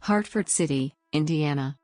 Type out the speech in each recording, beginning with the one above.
Hartford City, Indiana.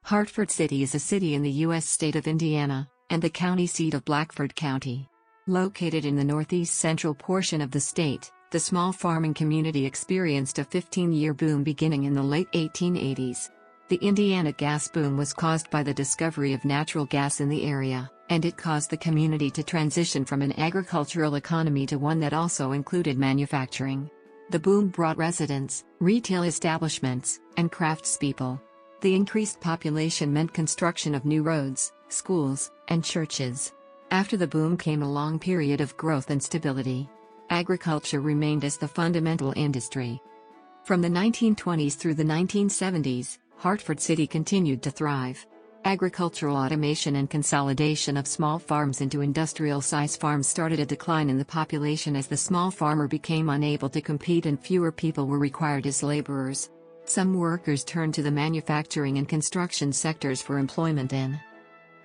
Hartford City is a city in the U.S. state of Indiana, and the county seat of Blackford County. Located in the northeast central portion of the state, the small farming community experienced a 15-year boom beginning in the late 1880s. The Indiana gas boom was caused by the discovery of natural gas in the area, and it caused the community to transition from an agricultural economy to one that also included manufacturing. The boom brought residents, retail establishments, and craftspeople. The increased population meant construction of new roads, schools, and churches. After the boom came a long period of growth and stability. Agriculture remained as the fundamental industry. From the 1920s through the 1970s, Hartford City continued to thrive. Agricultural automation and consolidation of small farms into industrial-size farms started a decline in the population as the small farmer became unable to compete and fewer people were required as laborers. Some workers turned to the manufacturing and construction sectors for employment in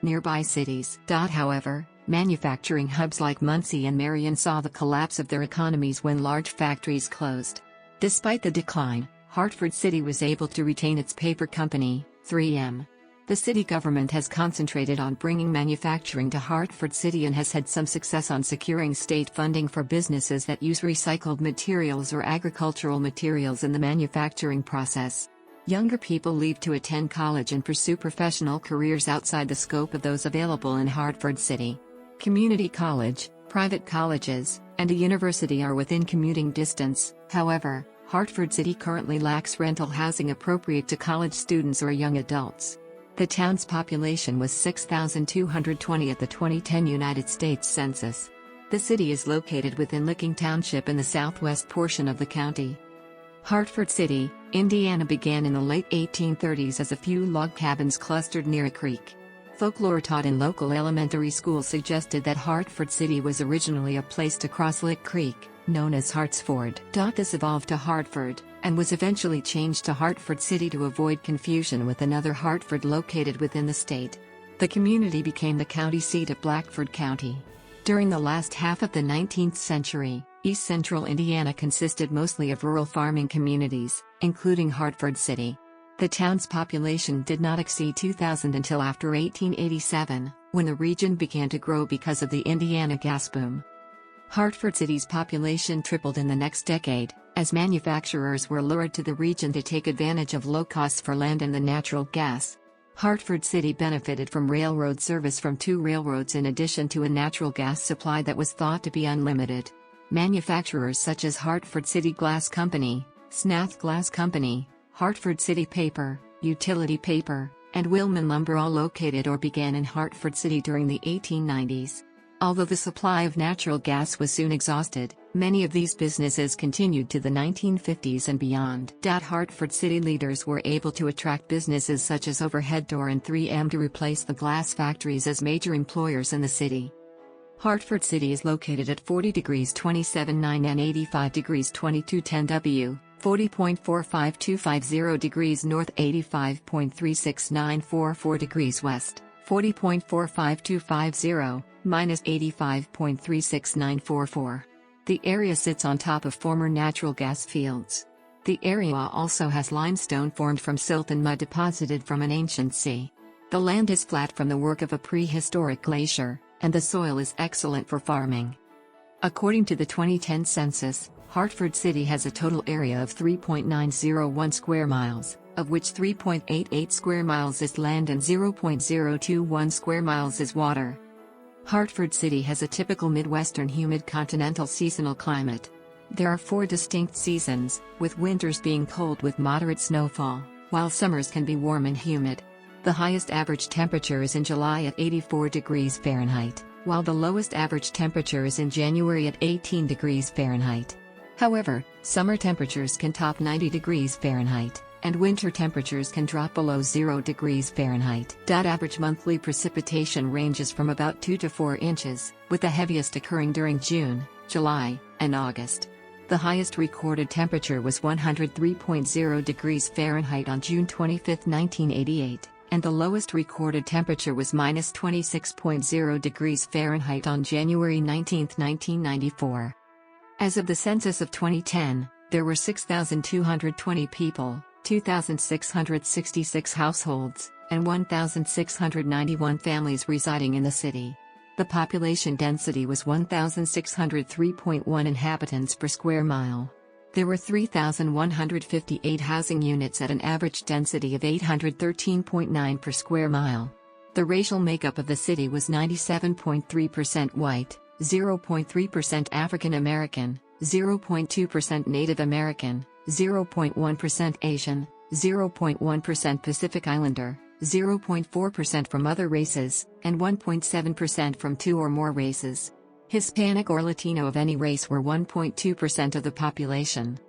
nearby cities. However, manufacturing hubs like Muncie and Marion saw the collapse of their economies when large factories closed. Despite the decline, Hartford City was able to retain its paper company, 3M. The city government has concentrated on bringing manufacturing to Hartford City and has had some success on securing state funding for businesses that use recycled materials or agricultural materials in the manufacturing process. Younger people leave to attend college and pursue professional careers outside the scope of those available in Hartford City. Community college, private colleges, and a university are within commuting distance. However, Hartford City currently lacks rental housing appropriate to college students or young adults. The town's population was 6,220 at the 2010 United States Census. The city is located within Licking Township in the southwest portion of the county. Hartford City, Indiana began in the late 1830s as a few log cabins clustered near a creek. Folklore taught in local elementary schools suggested that Hartford City was originally a place to cross Lick Creek, known as Hart's Ford. This evolved to Hartford, and was eventually changed to Hartford City to avoid confusion with another Hartford located within the state. The community became the county seat of Blackford County. During the last half of the 19th century, East Central Indiana consisted mostly of rural farming communities, including Hartford City. The town's population did not exceed 2,000 until after 1887, when the region began to grow because of the Indiana gas boom. Hartford City's population tripled in the next decade, as manufacturers were lured to the region to take advantage of low costs for land and the natural gas. Hartford City benefited from railroad service from 2 railroads in addition to a natural gas supply that was thought to be unlimited. Manufacturers such as Hartford City Glass Company, Snath Glass Company, Hartford City Paper, Utility Paper, and Wilman Lumber all located or began in Hartford City during the 1890s. Although the supply of natural gas was soon exhausted, many of these businesses continued to the 1950s and beyond. Hartford City leaders were able to attract businesses such as Overhead Door and 3M to replace the glass factories as major employers in the city. Hartford City is located at 40 degrees 27'9" and 85 degrees 22'10" W, 40.45250 degrees north, 85.36944 degrees west, 40.45250, minus 85.36944. The area sits on top of former natural gas fields. The area also has limestone formed from silt and mud deposited from an ancient sea. The land is flat from the work of a prehistoric glacier, and the soil is excellent for farming. According to the 2010 census, Hartford City has a total area of 3.901 square miles, of which 3.88 square miles is land and 0.021 square miles is water. Hartford City has a typical Midwestern humid continental seasonal climate. There are 4 distinct seasons, with winters being cold with moderate snowfall, while summers can be warm and humid. The highest average temperature is in July at 84 degrees Fahrenheit, while the lowest average temperature is in January at 18 degrees Fahrenheit. However, summer temperatures can top 90 degrees Fahrenheit, and winter temperatures can drop below 0 degrees Fahrenheit. Average monthly precipitation ranges from about 2 to 4 inches, with the heaviest occurring during June, July, and August. The highest recorded temperature was 103.0 degrees Fahrenheit on June 25, 1988, and the lowest recorded temperature was minus 26.0 degrees Fahrenheit on January 19, 1994. As of the census of 2010, there were 6,220 people, 2,666 households, and 1,691 families residing in the city. The population density was 1,603.1 inhabitants per square mile. There were 3,158 housing units at an average density of 813.9 per square mile. The racial makeup of the city was 97.3% white, 0.3% African American, 0.2% Native American, 0.1% Asian, 0.1% Pacific Islander, 0.4% from other races, and 1.7% from two or more races. Hispanic or Latino of any race were 1.2% of the population.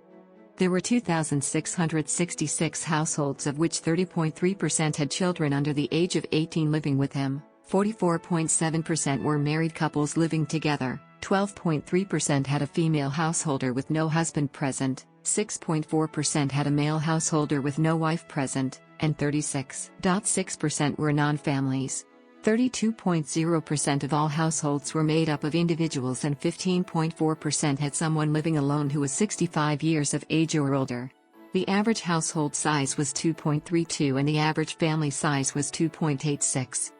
There were 2,666 households, of which 30.3% had children under the age of 18 living with them, 44.7% were married couples living together, 12.3% had a female householder with no husband present, 6.4% had a male householder with no wife present, and 36.6% were non-families. 32.0% of all households were made up of individuals, and 15.4% had someone living alone who was 65 years of age or older. The average household size was 2.32 and the average family size was 2.86.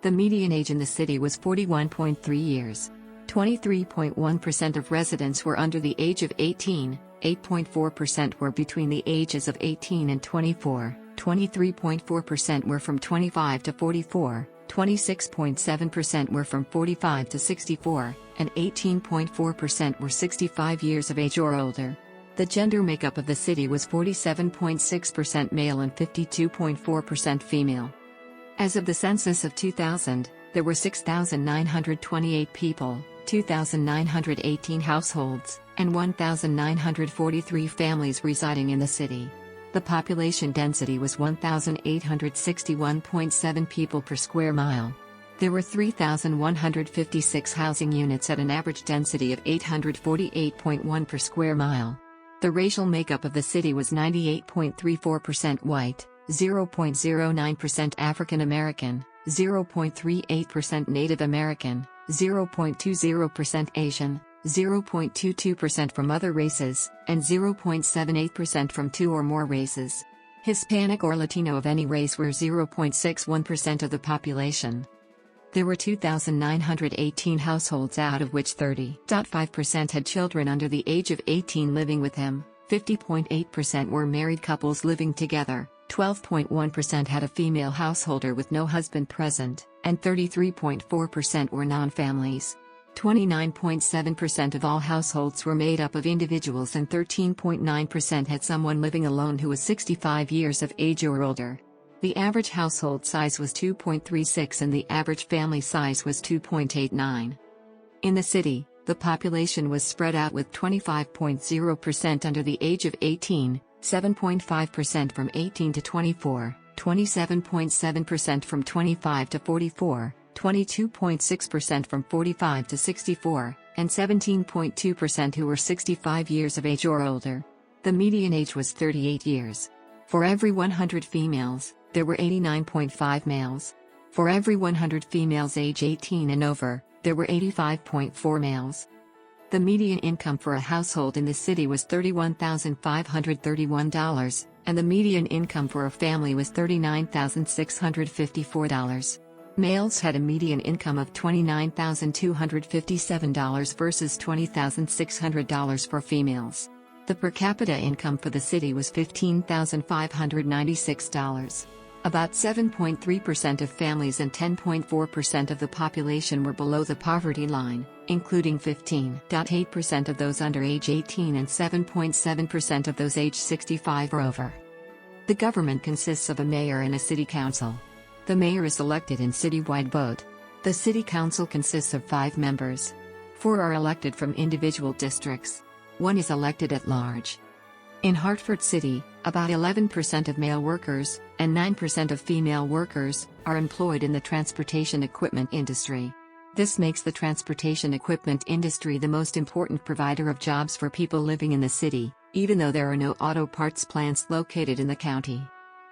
The median age in the city was 41.3 years. 23.1% of residents were under the age of 18, 8.4% were between the ages of 18 and 24, 23.4% were from 25 to 44, 26.7% were from 45 to 64, and 18.4% were 65 years of age or older. The gender makeup of the city was 47.6% male and 52.4% female. As of the census of 2000, there were 6,928 people, 2,918 households, and 1,943 families residing in the city. The population density was 1,861.7 people per square mile. There were 3,156 housing units at an average density of 848.1 per square mile. The racial makeup of the city was 98.34% white, 0.09% African American, 0.38% Native American, 0.20% Asian, 0.22% from other races, and 0.78% from two or more races. Hispanic or Latino of any race were 0.61% of the population. There were 2,918 households, out of which 30.5% had children under the age of 18 living with them, 50.8% were married couples living together, 12.1% had a female householder with no husband present, and 33.4% were non-families. 29.7% of all households were made up of individuals, and 13.9% had someone living alone who was 65 years of age or older. The average household size was 2.36 and the average family size was 2.89. In the city, the population was spread out, with 25.0% under the age of 18, 7.5% from 18 to 24, 27.7% from 25 to 44, 22.6% from 45 to 64, and 17.2% who were 65 years of age or older. The median age was 38 years. For every 100 females, there were 89.5 males. For every 100 females age 18 and over, there were 85.4 males. The median income for a household in the city was $31,531, and the median income for a family was $39,654. Males had a median income of $29,257 versus $20,600 for females. The per capita income for the city was $15,596. About 7.3% of families and 10.4% of the population were below the poverty line, including 15.8% of those under age 18 and 7.7% of those age 65 or over. The government consists of a mayor and a city council. The mayor is elected in citywide vote. The city council consists of 5 members. 4 are elected from individual districts. 1 is elected at large. In Hartford City, about 11% of male workers and 9% of female workers are employed in the transportation equipment industry. This makes the transportation equipment industry the most important provider of jobs for people living in the city, even though there are no auto parts plants located in the county.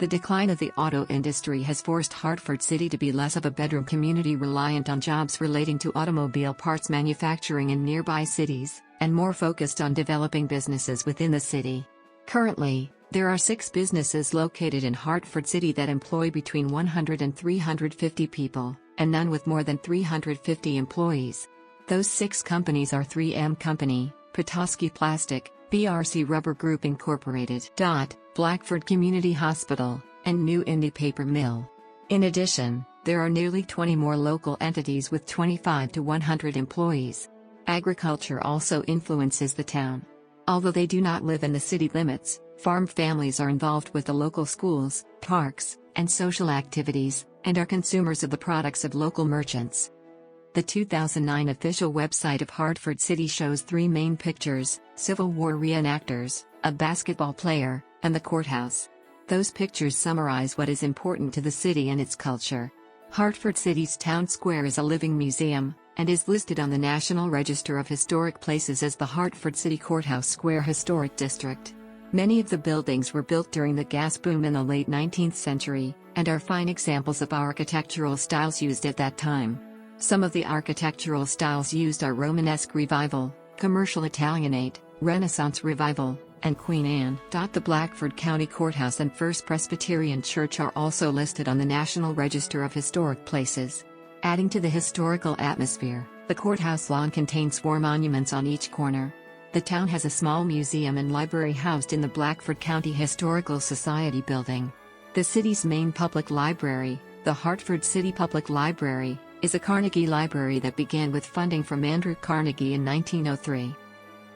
The decline of the auto industry has forced Hartford City to be less of a bedroom community reliant on jobs relating to automobile parts manufacturing in nearby cities, and more focused on developing businesses within the city. Currently, There are 6 businesses located in Hartford City that employ between 100 and 350 people, and none with more than 350 employees. Those 6 companies are 3M Company, Petoskey Plastic, BRC Rubber Group Incorporated. Blackford Community Hospital, and New Indy Paper Mill. In addition, there are nearly 20 more local entities with 25 to 100 employees. Agriculture also influences the town. Although they do not live in the city limits, farm families are involved with the local schools, parks, and social activities, and are consumers of the products of local merchants. The 2009 official website of Hartford City shows 3 main pictures: Civil War reenactors, a basketball player, and the courthouse. Those pictures summarize what is important to the city and its culture. Hartford City's town square is a living museum, and is listed on the National Register of Historic Places as the Hartford City Courthouse Square Historic District. Many of the buildings were built during the gas boom in the late 19th century, and are fine examples of architectural styles used at that time. Some of the architectural styles used are Romanesque Revival, Commercial Italianate, Renaissance Revival, and Queen Anne. The Blackford County Courthouse and First Presbyterian Church are also listed on the National Register of Historic Places. Adding to the historical atmosphere, the courthouse lawn contains 4 monuments on each corner. The town has a small museum and library housed in the Blackford County Historical Society building. The city's main public library, the Hartford City Public Library, is a Carnegie library that began with funding from Andrew Carnegie in 1903.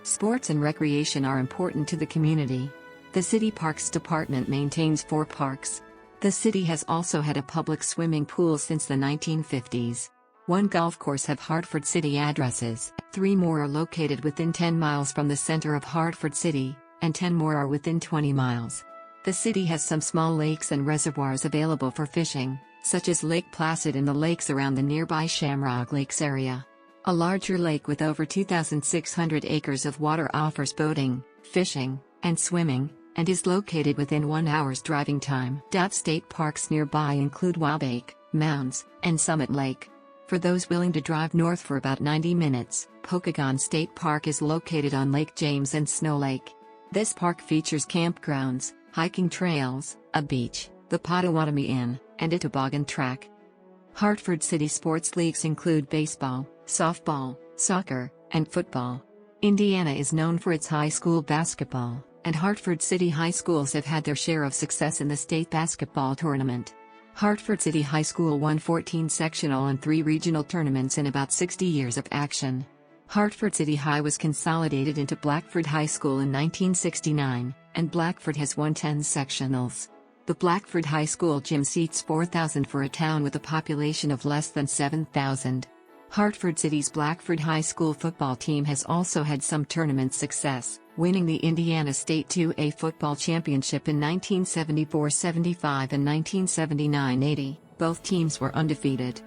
Sports and recreation are important to the community. The City Parks Department maintains 4 parks. The city has also had a public swimming pool since the 1950s. 1 golf course have Hartford City addresses. 3 more are located within 10 miles from the center of Hartford City, and 10 more are within 20 miles. The city has some small lakes and reservoirs available for fishing, such as Lake Placid and the lakes around the nearby Shamrock Lakes area. A larger lake with over 2,600 acres of water offers boating, fishing, and swimming, and is located within 1 hour's driving time. State parks nearby include Wildake, Mounds, and Summit Lake. For those willing to drive north for about 90 minutes, Pocagon State Park is located on Lake James and Snow Lake. This park features campgrounds, hiking trails, a beach, the Potawatomi Inn, and a toboggan track. Hartford City sports leagues include baseball, softball, soccer, and football. Indiana is known for its high school basketball, and Hartford City high schools have had their share of success in the state basketball tournament. Hartford City High School won 14 sectional and 3 regional tournaments in about 60 years of action. Hartford City High was consolidated into Blackford High School in 1969, and Blackford has won 10 sectionals. The Blackford High School gym seats 4,000 for a town with a population of less than 7,000. Hartford City's Blackford High School football team has also had some tournament success, winning the Indiana State 2A football championship in 1974-75 and 1979-80. Both teams were undefeated.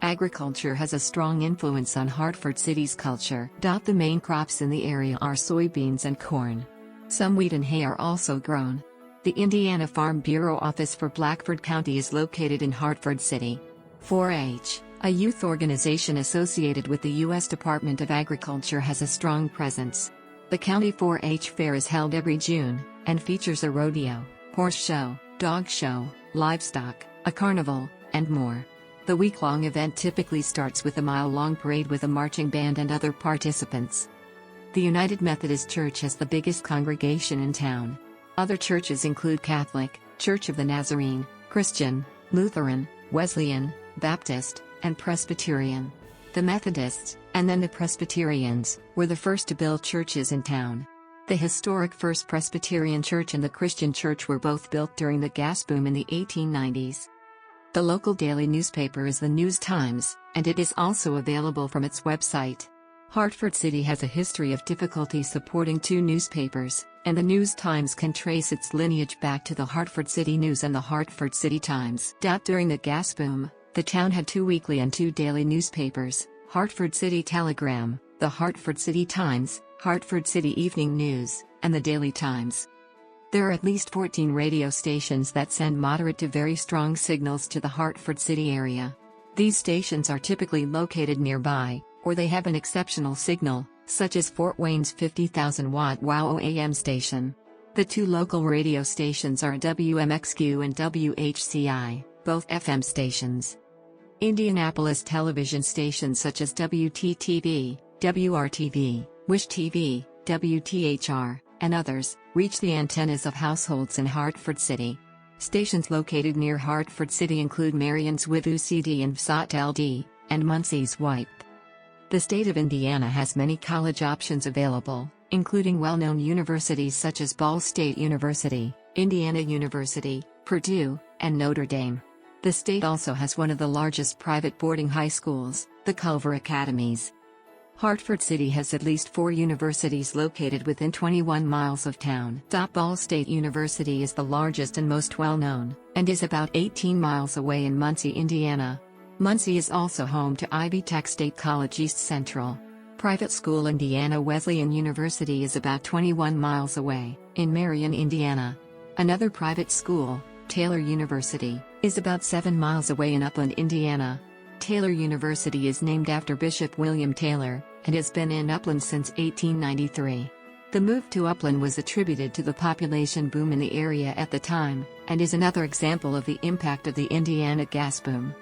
Agriculture has a strong influence on Hartford City's culture. The main crops in the area are soybeans and corn. Some wheat and hay are also grown. The Indiana Farm Bureau office for Blackford County is located in Hartford City. 4-H, a youth organization associated with the U.S. Department of Agriculture, has a strong presence. The County 4-H Fair is held every June, and features a rodeo, horse show, dog show, livestock, a carnival, and more. The week-long event typically starts with a mile-long parade with a marching band and other participants. The United Methodist Church has the biggest congregation in town. Other churches include Catholic, Church of the Nazarene, Christian, Lutheran, Wesleyan, Baptist, and Presbyterian. The Methodists, and then the Presbyterians, were the first to build churches in town. The historic First Presbyterian Church and the Christian Church were both built during the gas boom in the 1890s. The local daily newspaper is the News-Times, and it is also available from its website. Hartford City has a history of difficulty supporting 2 newspapers, and the News-Times can trace its lineage back to the Hartford City News and the Hartford City Times. During the gas boom, the town had 2 weekly and 2 daily newspapers, Hartford City Telegram, the Hartford City Times, Hartford City Evening News, and the Daily Times. There are at least 14 radio stations that send moderate to very strong signals to the Hartford City area. These stations are typically located nearby, or they have an exceptional signal, such as Fort Wayne's 50,000-watt WOW AM station. The two local radio stations are WMXQ and WHCI, both FM stations. Indianapolis television stations such as WTTV, WRTV, Wish TV, WTHR, and others, reach the antennas of households in Hartford City. Stations located near Hartford City include Marion's Wivu CD and VSOT LD, and Muncie's Wipe. The state of Indiana has many college options available, including well-known universities such as Ball State University, Indiana University, Purdue, and Notre Dame. The state also has one of the largest private boarding high schools, the Culver Academies. Hartford City has at least 4 universities located within 21 miles of town. Ball State University is the largest and most well-known, and is about 18 miles away in Muncie, Indiana. Muncie is also home to Ivy Tech State College East Central. Private school Indiana Wesleyan University is about 21 miles away, in Marion, Indiana. Another private school, Taylor University, is about 7 miles away in Upland, Indiana. Taylor University is named after Bishop William Taylor, and has been in Upland since 1893. The move to Upland was attributed to the population boom in the area at the time, and is another example of the impact of the Indiana gas boom.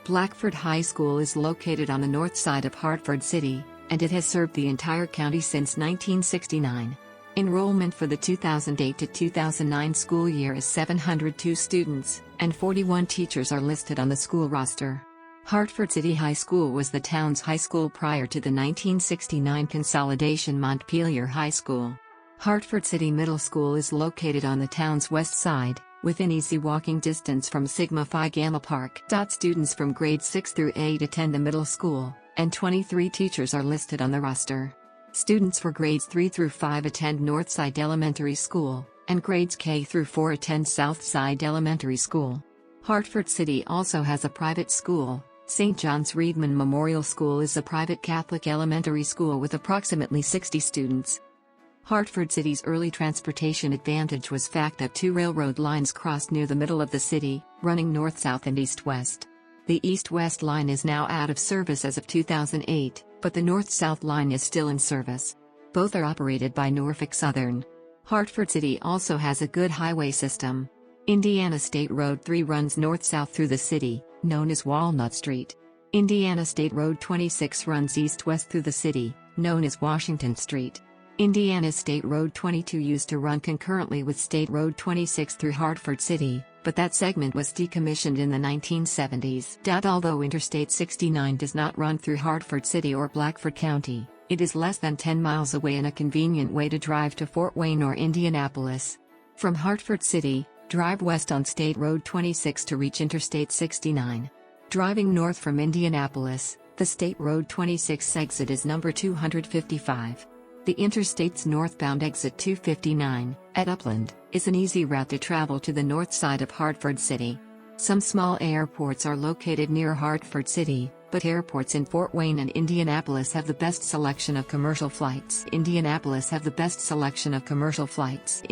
Blackford High School is located on the north side of Hartford City, and it has served the entire county since 1969. Enrollment for the 2008 to 2009 school year is 702 students, and 41 teachers are listed on the school roster. Hartford City High School was the town's high school prior to the 1969 consolidation Montpelier High School. Hartford City Middle School is located on the town's west side, within easy walking distance from Sigma Phi Gamma Park. Students from grades 6 through 8 attend the middle school, and 23 teachers are listed on the roster. Students for grades 3 through 5 attend Northside Elementary School, and grades K through 4 attend Southside Elementary School. Hartford City also has a private school. St. John's Reedman Memorial School is a private Catholic elementary school with approximately 60 students. Hartford City's early transportation advantage was fact that 2 railroad lines crossed near the middle of the city, running north-south and east-west. The east-west line is now out of service as of 2008, but the north-south line is still in service. Both are operated by Norfolk Southern. Hartford City also has a good highway system. Indiana State Road 3 runs north-south through the city, known as Walnut Street. Indiana State Road 26 runs east-west through the city, known as Washington Street. Indiana State Road 22 used to run concurrently with State Road 26 through Hartford City, but that segment was decommissioned in the 1970s. Although Interstate 69 does not run through Hartford City or Blackford County, it is less than 10 miles away and a convenient way to drive to Fort Wayne or Indianapolis. From Hartford City, drive west on State Road 26 to reach Interstate 69. Driving north from Indianapolis, the State Road 26 exit is number 255. The Interstate's northbound exit 259, at Upland, is an easy route to travel to the north side of Hartford City. Some small airports are located near Hartford City, but airports in Fort Wayne and Indianapolis have the best selection of commercial flights. Indianapolis have the best selection of commercial flights.